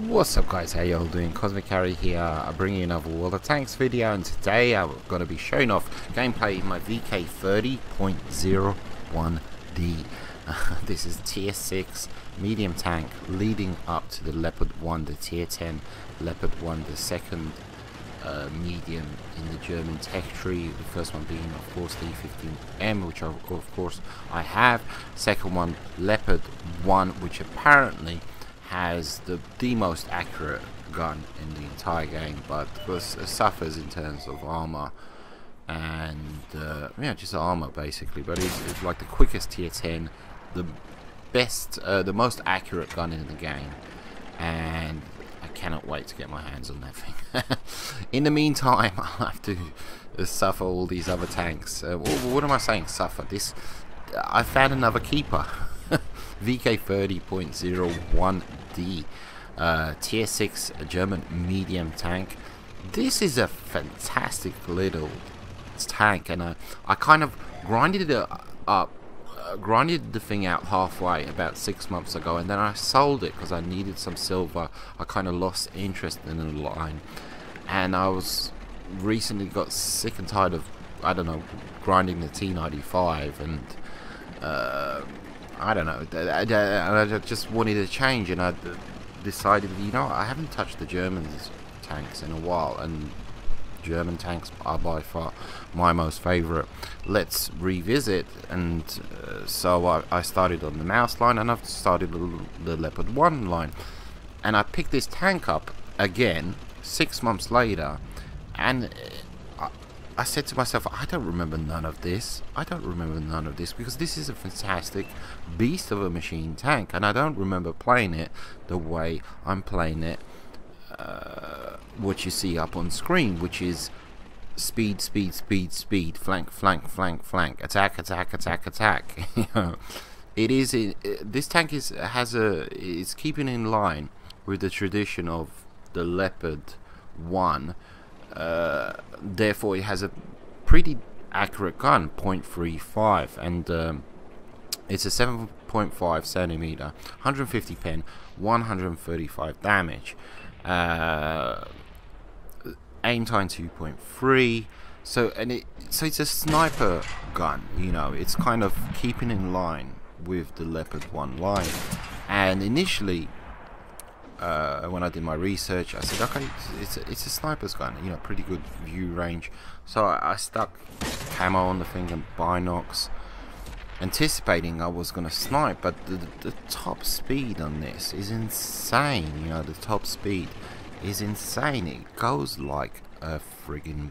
What's up guys, how y'all doing? Cosmic Carry here, I bring you another World of Tanks video, and today I'm going to be showing off gameplay in my VK30.01D. This is tier 6 medium tank leading up to the Leopard 1, the tier 10 Leopard 1, the second medium in the German tech tree. The first one being of course the E15M, which of course I have. Second one Leopard 1, which apparently has the most accurate gun in the entire game, but suffers in terms of armor and yeah, just armor basically. But it's like the quickest tier 10, the best, the most accurate gun in the game, and I cannot wait to get my hands on that thing. In the meantime, I'll have to suffer all these other tanks. What am I saying? Suffer this. I found another keeper. VK30.01D, tier 6 German medium tank. This is a fantastic little tank, and I kind of grinded it up, grinded the thing out halfway about 6 months ago, and then I sold it because I needed some silver. I kind of lost interest in the line, and I was recently got sick and tired of, I don't know, grinding the T95, and I don't know, I just wanted a change, and I decided, you know, I haven't touched the Germans tanks in a while, and German tanks are by far my most favorite. Let's revisit, and so I started on the Maus line, and I've started the Leopard 1 line, and I picked this tank up again 6 months later, and I said to myself, I don't remember none of this. I don't remember none of this, because this is a fantastic beast of a machine tank, and I don't remember playing it the way I'm playing it, what you see up on screen, which is speed, speed, speed, speed, flank, flank, flank, flank, attack, attack, attack, attack. You know, this tank is keeping in line with the tradition of the Leopard 1. Therefore it has a pretty accurate gun, 0.35, and it's a 7.5 centimeter, 150 pen, 135 damage, aim time 2.3. So it's a sniper gun, you know. It's kind of keeping in line with the Leopard 1 line. And initially, when I did my research, I said, okay, it's a sniper's gun, you know, pretty good view range. So I stuck camo on the thing and binocs, anticipating I was gonna snipe. But the top speed on this is insane. You know, the top speed is insane. It goes like a friggin'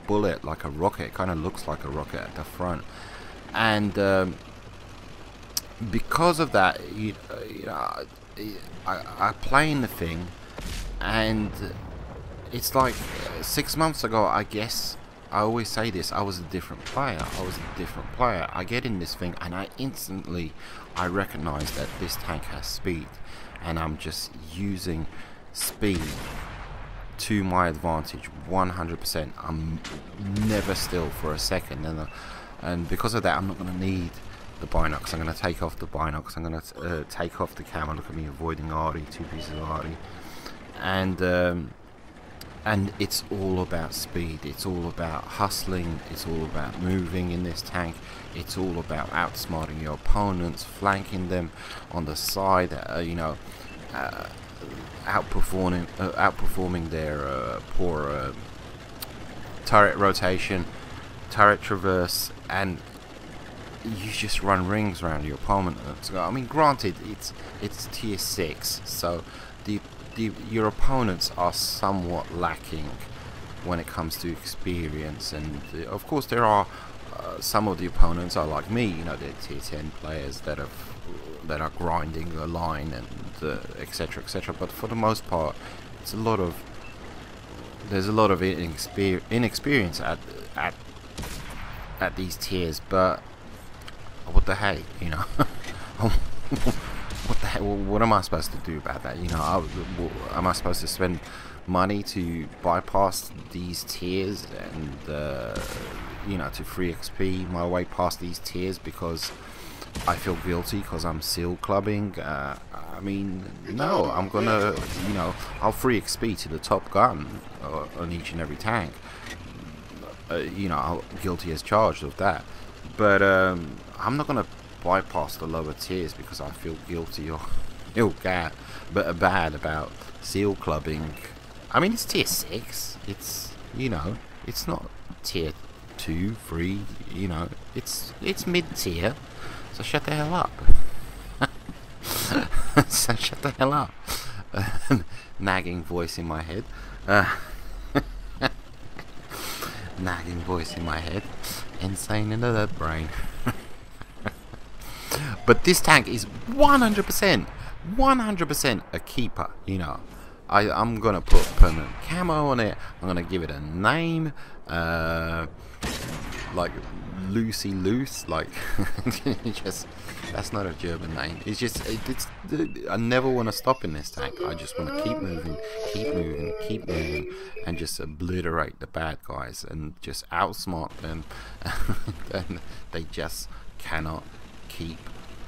bullet, like a rocket. It kind of looks like a rocket at the front, and because of that, you know, I play in the thing, and it's like 6 months ago, I guess. I always say this, I was a different player. I get in this thing, and I recognize that this tank has speed, and I'm just using speed to my advantage 100%. I'm never still for a second, and because of that, I'm not going to need the binocs. I'm going to take off the binocs. I'm going to take off the camera. Look at me avoiding Arty, 2 pieces of Arty, and it's all about speed. It's all about hustling. It's all about moving in this tank. It's all about outsmarting your opponents, flanking them on the side. You know, outperforming their poor turret rotation, turret traverse, and you just run rings around your opponent. I mean, granted, it's tier 6, so your opponents are somewhat lacking when it comes to experience, and of course there are some of the opponents are like me. You know, they're tier 10 players that are grinding the line, and etc, etc. But for the most part, there's a lot of inexperience at these tiers. But what the hey, you know. What the hell? What am I supposed to do about that? You know, am I supposed to spend money to bypass these tiers and you know, to free XP my way past these tiers because I feel guilty because I'm seal clubbing. I mean, no, I'm gonna, you know, I'll free XP to the top gun on each and every tank. You know, I'm guilty as charged of that. But I'm not gonna bypass the lower tiers because I feel guilty or bad about seal clubbing. I mean, it's tier 6. It's, you know, it's not tier 2, 3. You know, it's mid tier. So shut the hell up. So shut the hell up. Nagging voice in my head. Nagging voice in my head. Insane in the brain. But this tank is 100% a keeper, you know. I'm gonna put permanent camo on it. I'm gonna give it a name, like Lucy Loose, like just, that's not a German name. It's just I never want to stop in this tank. I just want to keep moving, and just obliterate the bad guys and just outsmart them. And they just cannot keep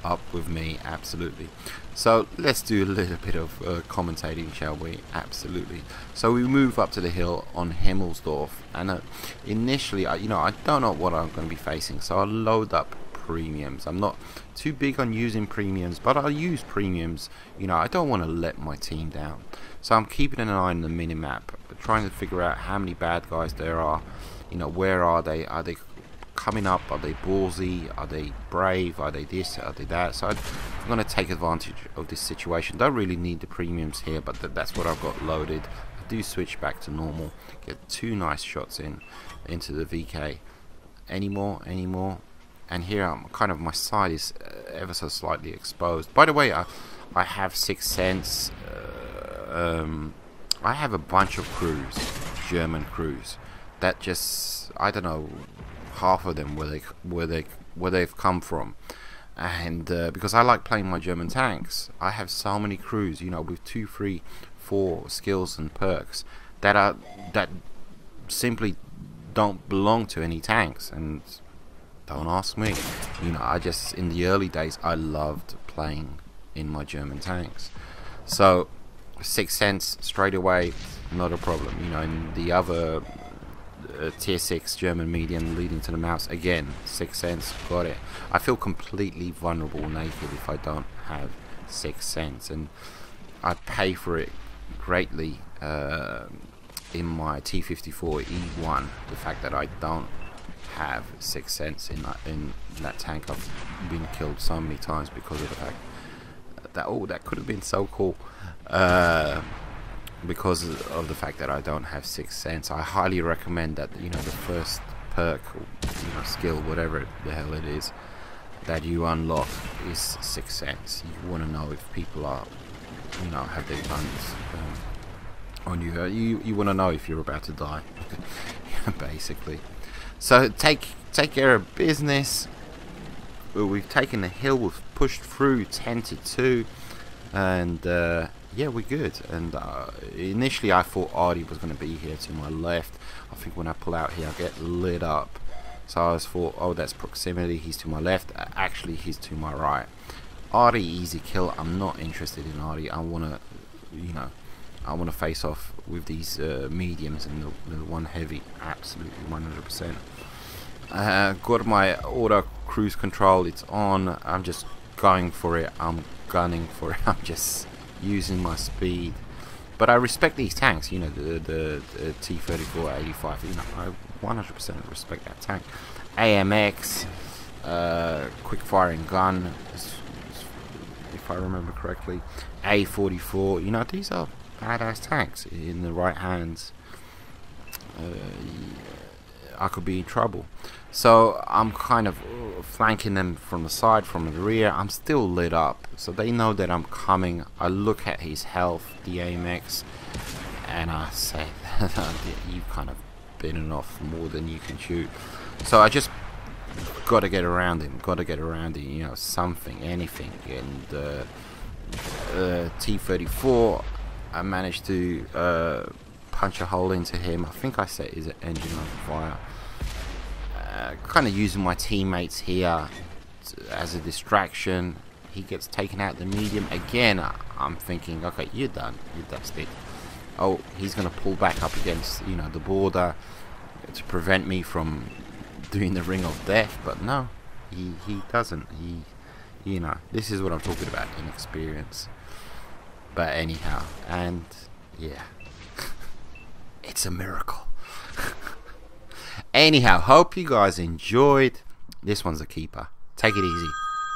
up with me, absolutely. So let's do a little bit of commentating, shall we? Absolutely. So we move up to the hill on Himmelsdorf, and initially, you know, I don't know what I'm going to be facing, so I'll load up premiums. I'm not too big on using premiums, but I'll use premiums. You know, I don't want to let my team down, so I'm keeping an eye on the minimap, trying to figure out how many bad guys there are. You know, where are they? Are they coming up? Are they ballsy? Are they brave? Are they this? Are they that? So I'm going to take advantage of this situation. Don't really need the premiums here, but that's what I've got loaded. I do switch back to normal, get 2 nice shots into the VK. Any more? And here I'm kind of, my side is ever so slightly exposed. By the way, I have 6th Sense. I have a bunch of crews, German crews, that just, I don't know, half of them where they've come from. And because I like playing my German tanks, I have so many crews, you know, with 2, 3, 4 skills and perks that simply don't belong to any tanks. And don't ask me, you know, I just, in the early days, I loved playing in my German tanks. So 6th Sense straight away, not a problem. You know, in the other tier 6 German medium leading to the mouse, again 6th Sense, got it. I feel completely vulnerable naked if I don't have 6th Sense, and I pay for it greatly in my T54 E1, the fact that I don't have 6th Sense in that tank. I've been killed so many times because of the fact that, oh, that could have been so cool, because of the fact that I don't have 6th Sense. I highly recommend that, you know, the first perk, or, you know, skill, whatever the hell it is, that you unlock is 6th Sense. You want to know if people are, you know, have their guns on you. You want to know if you're about to die, basically. So take care of business. We've taken the hill, we've pushed through 10 to 2, and yeah, we're good. And initially I thought Artie was going to be here to my left. I think when I pull out here I get lit up, so I thought, oh, that's proximity, he's to my left. Actually, he's to my right. Artie, easy kill. I'm not interested in Artie. I want to, you know, I want to face off with these mediums and the one heavy, absolutely 100%. Got my auto cruise control, it's on. I'm just going for it, I'm gunning for it, I'm just using my speed. But I respect these tanks, you know, the T-34 85, you know, I 100% respect that tank. AMX, quick firing gun, if I remember correctly. A44, you know, these are badass tanks. In the right hands, I could be in trouble. So I'm kind of flanking them from the side, from the rear. I'm still lit up, so they know that I'm coming. I look at his health, the AMX, and I say, you've kind of bitten off more than you can shoot. So I just got to get around him, you know, something, anything. And T-34, I managed to punch a hole into him. I think I set his engine on fire. Kind of using my teammates here just as a distraction. He gets taken out the medium again. I'm thinking, okay, you're done. You're dusted. Oh, he's gonna pull back up against, you know, the border to prevent me from doing the ring of death. But no, he doesn't. You know, this is what I'm talking about, inexperience. But anyhow, and yeah, it's a miracle. Anyhow, hope you guys enjoyed. This one's a keeper. Take it easy.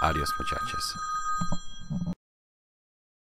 Adios, muchachos.